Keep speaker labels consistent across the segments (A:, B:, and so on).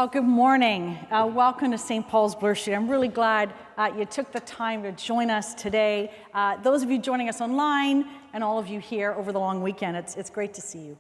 A: Well, good morning. Welcome to St. Paul's Bloor Street. I'm really glad you took the time to join us today. Those of you joining us online and all of you here over the long weekend, it's great to see you.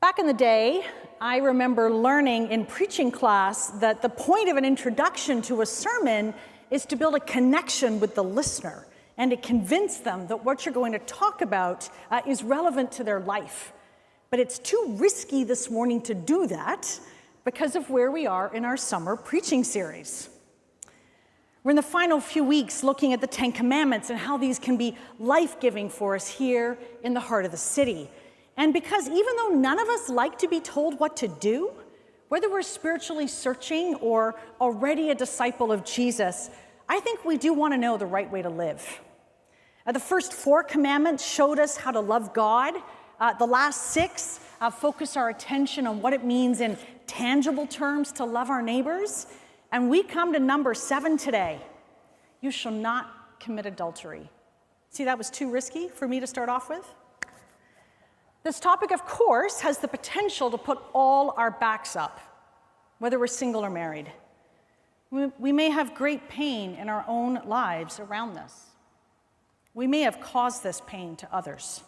A: Back in the day, I remember learning in preaching class that the point of an introduction to a sermon is to build a connection with the listener and to convince them that what you're going to talk about is relevant to their life. But it's too risky this morning to do that because of where we are in our summer preaching series. We're in the final few weeks looking at the Ten Commandments and how these can be life-giving for us here in the heart of the city. And because even though none of us like to be told what to do, whether we're spiritually searching or already a disciple of Jesus, I think we do want to know the right way to live. The first 4 commandments showed us how to love God. The last 6 focus our attention on what it means in tangible terms to love our neighbors. And we come to number 7 today. You shall not commit adultery. See, that was too risky for me to start off with. This topic, of course, has the potential to put all our backs up, whether we're single or married. We may have great pain in our own lives around this. We may have caused this pain to others.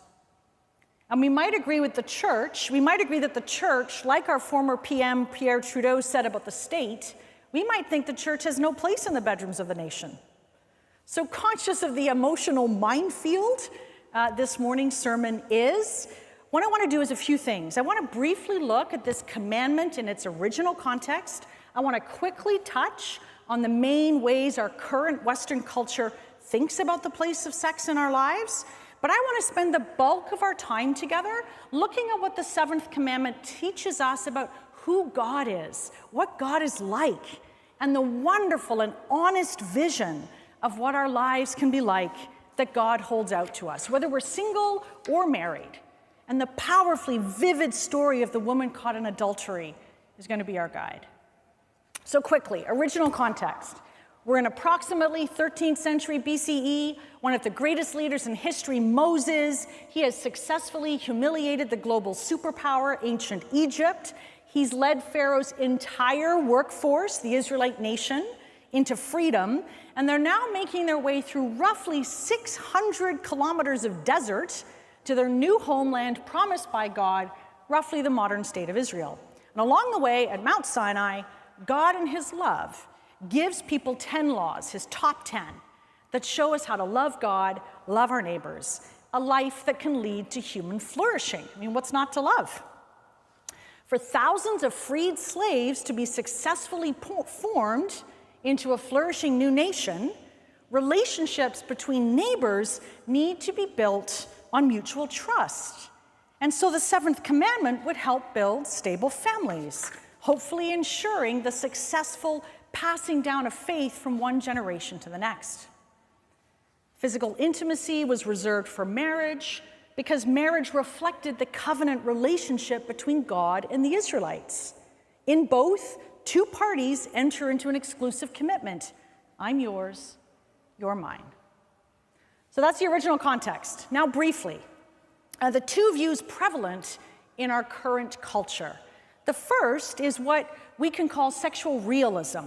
A: And we might agree with the church, that the church, like our former PM Pierre Trudeau said about the state, we might think the church has no place in the bedrooms of the nation. So conscious of the emotional minefield this morning's sermon is, what I want to do is a few things. I want to briefly look at this commandment in its original context. I want to quickly touch on the main ways our current Western culture thinks about the place of sex in our lives. But I want to spend the bulk of our time together looking at what the 7th commandment teaches us about who God is, what God is like, and the wonderful and honest vision of what our lives can be like that God holds out to us, whether we're single or married. And the powerfully vivid story of the woman caught in adultery is going to be our guide. So quickly, original context. We're in approximately 13th century BCE, one of the greatest leaders in history, Moses. He has successfully humiliated the global superpower, ancient Egypt. He's led Pharaoh's entire workforce, the Israelite nation, into freedom. And they're now making their way through roughly 600 kilometers of desert to their new homeland promised by God, roughly the modern state of Israel. And along the way, at Mount Sinai, God in his love gives people 10 laws, his top 10, that show us how to love God, love our neighbors, a life that can lead to human flourishing. I mean, what's not to love? For thousands of freed slaves to be successfully formed into a flourishing new nation, relationships between neighbors need to be built on mutual trust. And so the 7th commandment would help build stable families, hopefully ensuring the successful passing down of faith from one generation to the next. Physical intimacy was reserved for marriage because marriage reflected the covenant relationship between God and the Israelites. In both, 2 parties enter into an exclusive commitment. I'm yours, you're mine. So that's the original context. Now briefly, the 2 views prevalent in our current culture. The first is what we can call sexual realism.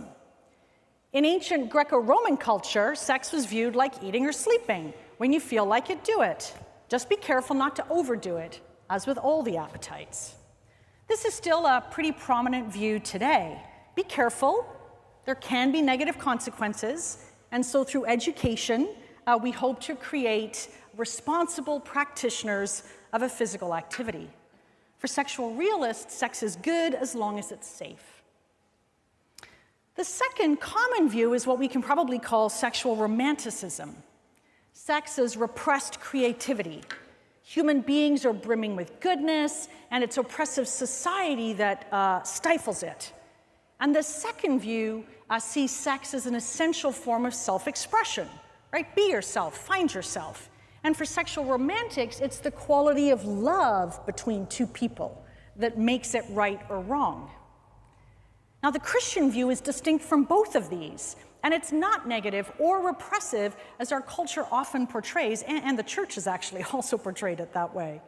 A: In ancient Greco-Roman culture, sex was viewed like eating or sleeping. When you feel like it, do it. Just be careful not to overdo it, as with all the appetites. This is still a pretty prominent view today. Be careful. There can be negative consequences. And so through education, we hope to create responsible practitioners of a physical activity. For sexual realists, sex is good as long as it's safe. The second common view is what we can probably call sexual romanticism. Sex is repressed creativity. Human beings are brimming with goodness, and it's oppressive society that stifles it. And the second view sees sex as an essential form of self-expression, right? Be yourself, find yourself. And for sexual romantics, it's the quality of love between 2 people that makes it right or wrong. Now, the Christian view is distinct from both of these, and it's not negative or repressive as our culture often portrays, and the church has actually also portrayed it that way.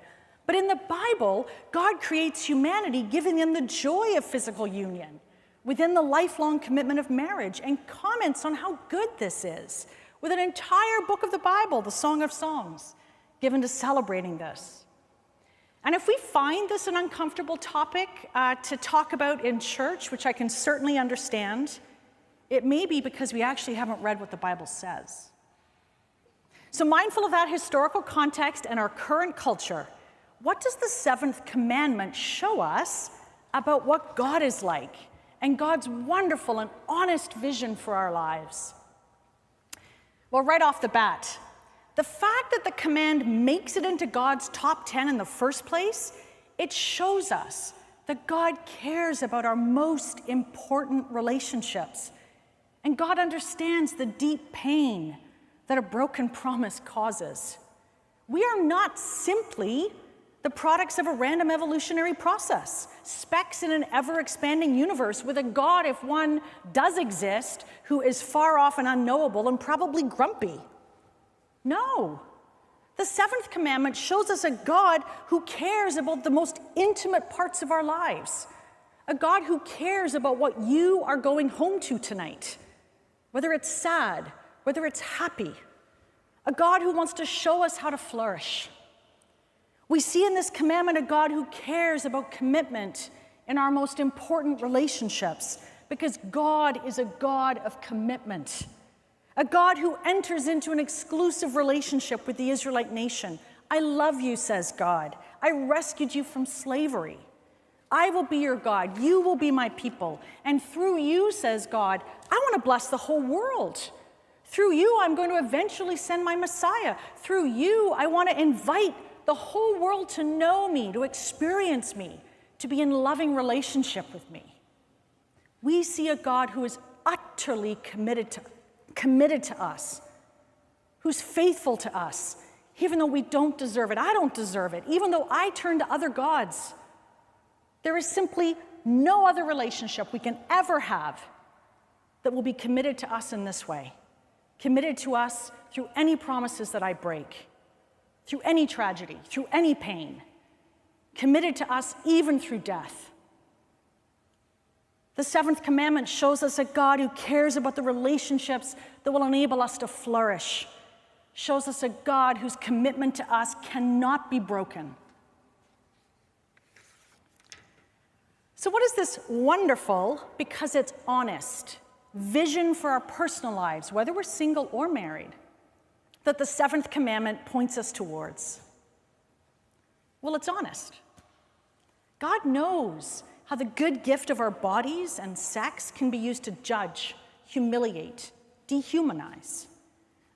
A: But in the Bible, God creates humanity, giving them the joy of physical union within the lifelong commitment of marriage, and comments on how good this is, with an entire book of the Bible, the Song of Songs, given to celebrating this. And if we find this an uncomfortable topic to talk about in church, which I can certainly understand, it may be because we actually haven't read what the Bible says. So mindful of that historical context and our current culture, what does the seventh commandment show us about what God is like and God's wonderful and honest vision for our lives? Well, right off the bat, the fact that the command makes it into God's top 10 in the first place, it shows us that God cares about our most important relationships. And God understands the deep pain that a broken promise causes. We are not simply the products of a random evolutionary process, specks in an ever-expanding universe with a God, if one does exist, who is far off and unknowable and probably grumpy. No. The seventh commandment shows us a God who cares about the most intimate parts of our lives, a God who cares about what you are going home to tonight, whether it's sad, whether it's happy, a God who wants to show us how to flourish. We see in this commandment a God who cares about commitment in our most important relationships, because God is a God of commitment, a God who enters into an exclusive relationship with the Israelite nation. I love you, says God. I rescued you from slavery. I will be your God. You will be my people. And through you, says God, I want to bless the whole world. Through you, I'm going to eventually send my Messiah. Through you, I want to invite the whole world to know me, to experience me, to be in loving relationship with me. We see a God who is utterly committed to us, who's faithful to us, even though we don't deserve it. I don't deserve it, even though I turn to other gods. There is simply no other relationship we can ever have that will be committed to us in this way, committed to us through any promises that I break, through any tragedy, through any pain, committed to us even through death. The seventh commandment shows us a God who cares about the relationships that will enable us to flourish, shows us a God whose commitment to us cannot be broken. So what is this wonderful, because it's honest, vision for our personal lives, whether we're single or married, that the seventh commandment points us towards? Well, it's honest. God knows how the good gift of our bodies and sex can be used to judge, humiliate, dehumanize.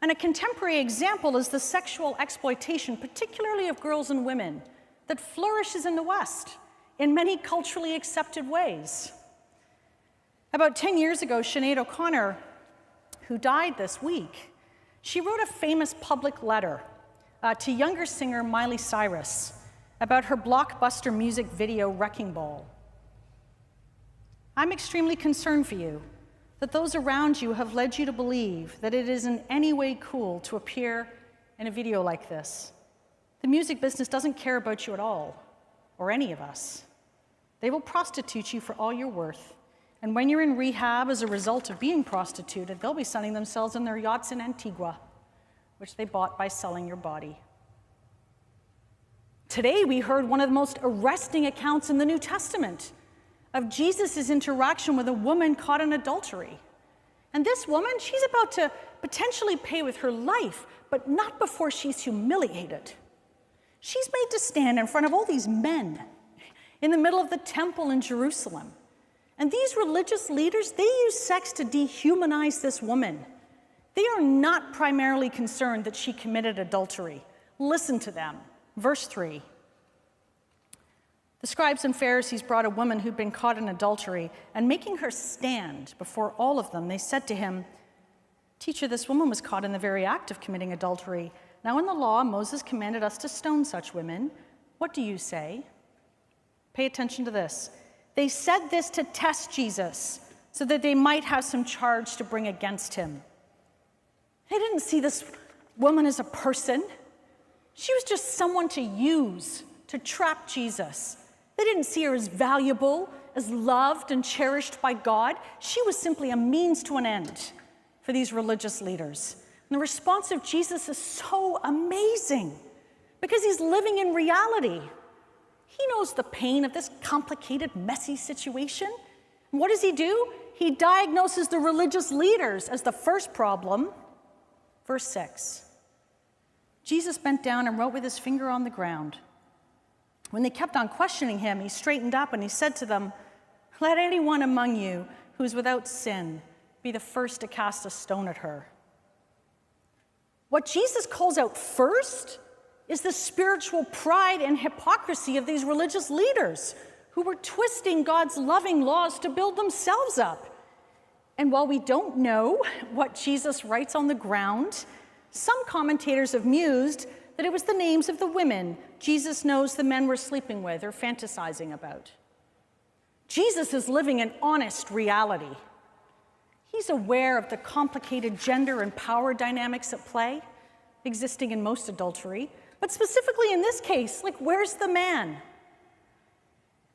A: And a contemporary example is the sexual exploitation, particularly of girls and women, that flourishes in the West in many culturally accepted ways. About 10 years ago, Sinead O'Connor, who died this week, she wrote a famous public letter to younger singer Miley Cyrus about her blockbuster music video, Wrecking Ball. I'm extremely concerned for you that those around you have led you to believe that it is in any way cool to appear in a video like this. The music business doesn't care about you at all, or any of us. They will prostitute you for all you're worth. And when you're in rehab as a result of being prostituted, they'll be sunning themselves in their yachts in Antigua, which they bought by selling your body. Today, we heard one of the most arresting accounts in the New Testament of Jesus' interaction with a woman caught in adultery. And this woman, she's about to potentially pay with her life, but not before she's humiliated. She's made to stand in front of all these men in the middle of the temple in Jerusalem. And these religious leaders, they use sex to dehumanize this woman. They are not primarily concerned that she committed adultery. Listen to them. Verse 3. The scribes and Pharisees brought a woman who'd been caught in adultery, and making her stand before all of them, they said to him, "Teacher, this woman was caught in the very act of committing adultery. Now in the law, Moses commanded us to stone such women. What do you say?" Pay attention to this. They said this to test Jesus, so that they might have some charge to bring against him. They didn't see this woman as a person. She was just someone to use to trap Jesus. They didn't see her as valuable, as loved and cherished by God. She was simply a means to an end for these religious leaders. And the response of Jesus is so amazing because he's living in reality. He knows the pain of this complicated, messy situation. And what does he do? He diagnoses the religious leaders as the first problem. Verse 6. Jesus bent down and wrote with his finger on the ground. When they kept on questioning him, he straightened up and he said to them, "Let anyone among you who is without sin be the first to cast a stone at her." What Jesus calls out first is the spiritual pride and hypocrisy of these religious leaders who were twisting God's loving laws to build themselves up. And while we don't know what Jesus writes on the ground, some commentators have mused that it was the names of the women Jesus knows the men were sleeping with or fantasizing about. Jesus is living an honest reality. He's aware of the complicated gender and power dynamics at play, existing in most adultery, but specifically in this case, like, where's the man?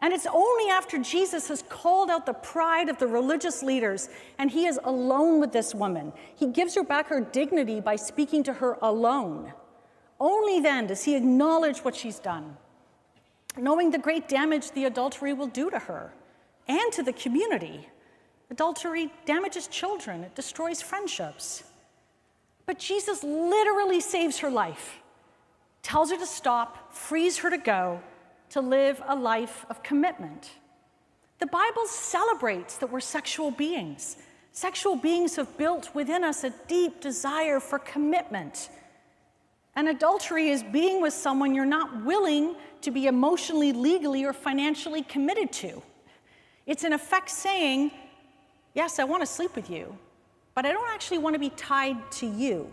A: And it's only after Jesus has called out the pride of the religious leaders and he is alone with this woman. He gives her back her dignity by speaking to her alone. Only then does he acknowledge what she's done, knowing the great damage the adultery will do to her and to the community. Adultery damages children, it destroys friendships. But Jesus literally saves her life, tells her to stop, frees her to go, to live a life of commitment. The Bible celebrates that we're sexual beings. Sexual beings have built within us a deep desire for commitment. And adultery is being with someone you're not willing to be emotionally, legally, or financially committed to. It's in effect saying, yes, I want to sleep with you, but I don't actually want to be tied to you.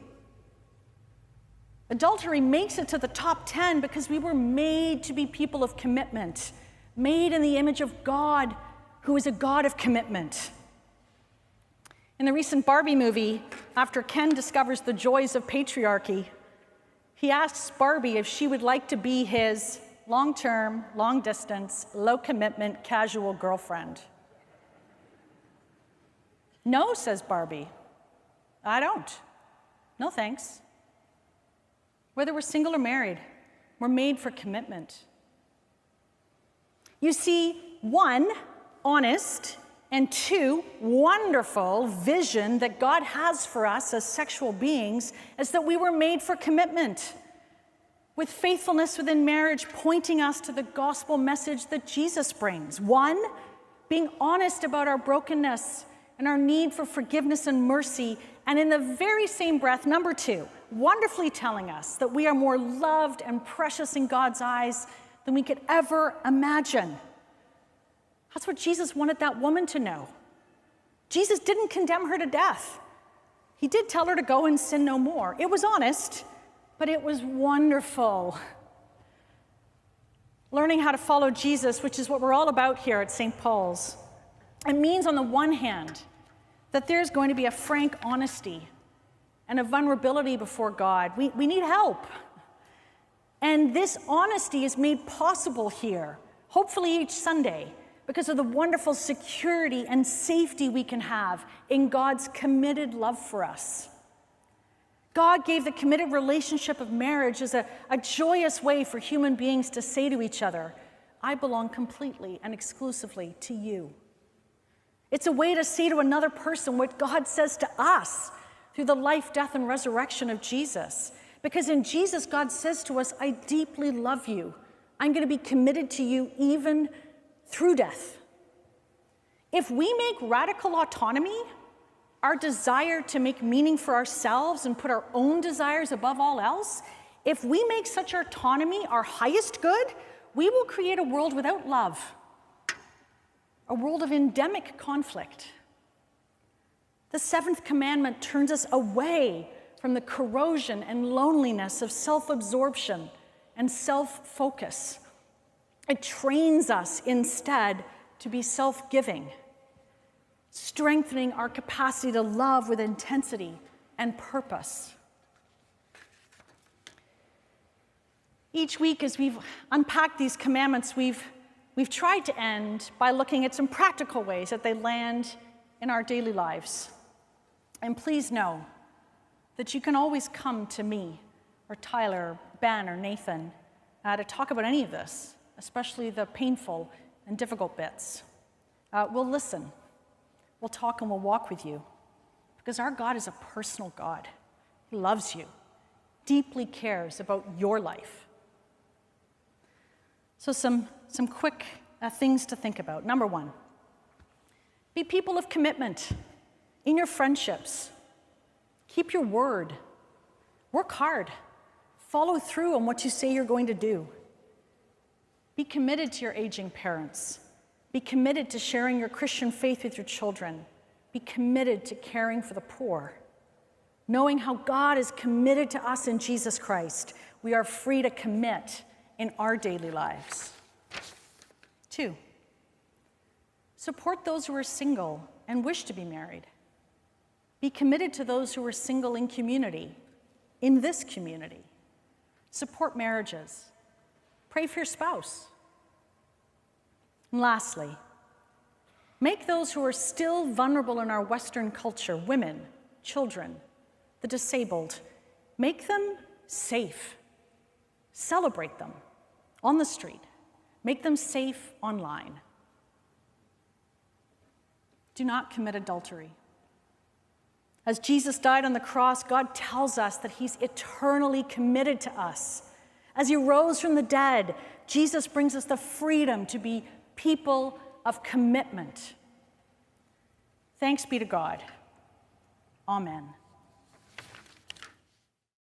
A: Adultery makes it to the top 10 because we were made to be people of commitment, made in the image of God, who is a God of commitment. In the recent Barbie movie, after Ken discovers the joys of patriarchy, he asks Barbie if she would like to be his long-term, long-distance, low-commitment, casual girlfriend. "No," says Barbie. "I don't. No thanks. Whether we're single or married, we're made for commitment." You see, one, honest, and two, wonderful vision that God has for us as sexual beings is that we were made for commitment, with faithfulness within marriage pointing us to the gospel message that Jesus brings. One, being honest about our brokenness and our need for forgiveness and mercy, and in the very same breath, number two, wonderfully telling us that we are more loved and precious in God's eyes than we could ever imagine. That's what Jesus wanted that woman to know. Jesus didn't condemn her to death. He did tell her to go and sin no more. It was honest, but it was wonderful. Learning how to follow Jesus, which is what we're all about here at St. Paul's, it means on the one hand that there's going to be a frank honesty and a vulnerability before God. We need help. And this honesty is made possible here, hopefully each Sunday, because of the wonderful security and safety we can have in God's committed love for us. God gave the committed relationship of marriage as a joyous way for human beings to say to each other, "I belong completely and exclusively to you." It's a way to say to another person what God says to us through the life, death, and resurrection of Jesus. Because in Jesus, God says to us, "I deeply love you. I'm going to be committed to you even through death." If we make radical autonomy, our desire to make meaning for ourselves and put our own desires above all else, if we make such autonomy our highest good, we will create a world without love, a world of endemic conflict. The seventh commandment turns us away from the corrosion and loneliness of self-absorption and self-focus. It trains us instead to be self-giving, strengthening our capacity to love with intensity and purpose. Each week as we've unpacked these commandments, we've tried to end by looking at some practical ways that they land in our daily lives. And please know that you can always come to me or Tyler, or Ben, or Nathan to talk about any of this, especially the painful and difficult bits. We'll listen, we'll talk, and we'll walk with you, because our God is a personal God. He loves you, deeply cares about your life. So some quick things to think about. Number one, be people of commitment in your friendships. Keep your word. Work hard. Follow through on what you say you're going to do. Be committed to your aging parents. Be committed to sharing your Christian faith with your children. Be committed to caring for the poor. Knowing how God is committed to us in Jesus Christ, we are free to commit in our daily lives. 2, support those who are single and wish to be married. Be committed to those who are single in community, in this community. Support marriages. Pray for your spouse. And lastly, make those who are still vulnerable in our Western culture, women, children, the disabled, make them safe. Celebrate them on the street. Make them safe online. Do not commit adultery. As Jesus died on the cross, God tells us that he's eternally committed to us. As he rose from the dead, Jesus brings us the freedom to be people of commitment. Thanks be to God. Amen.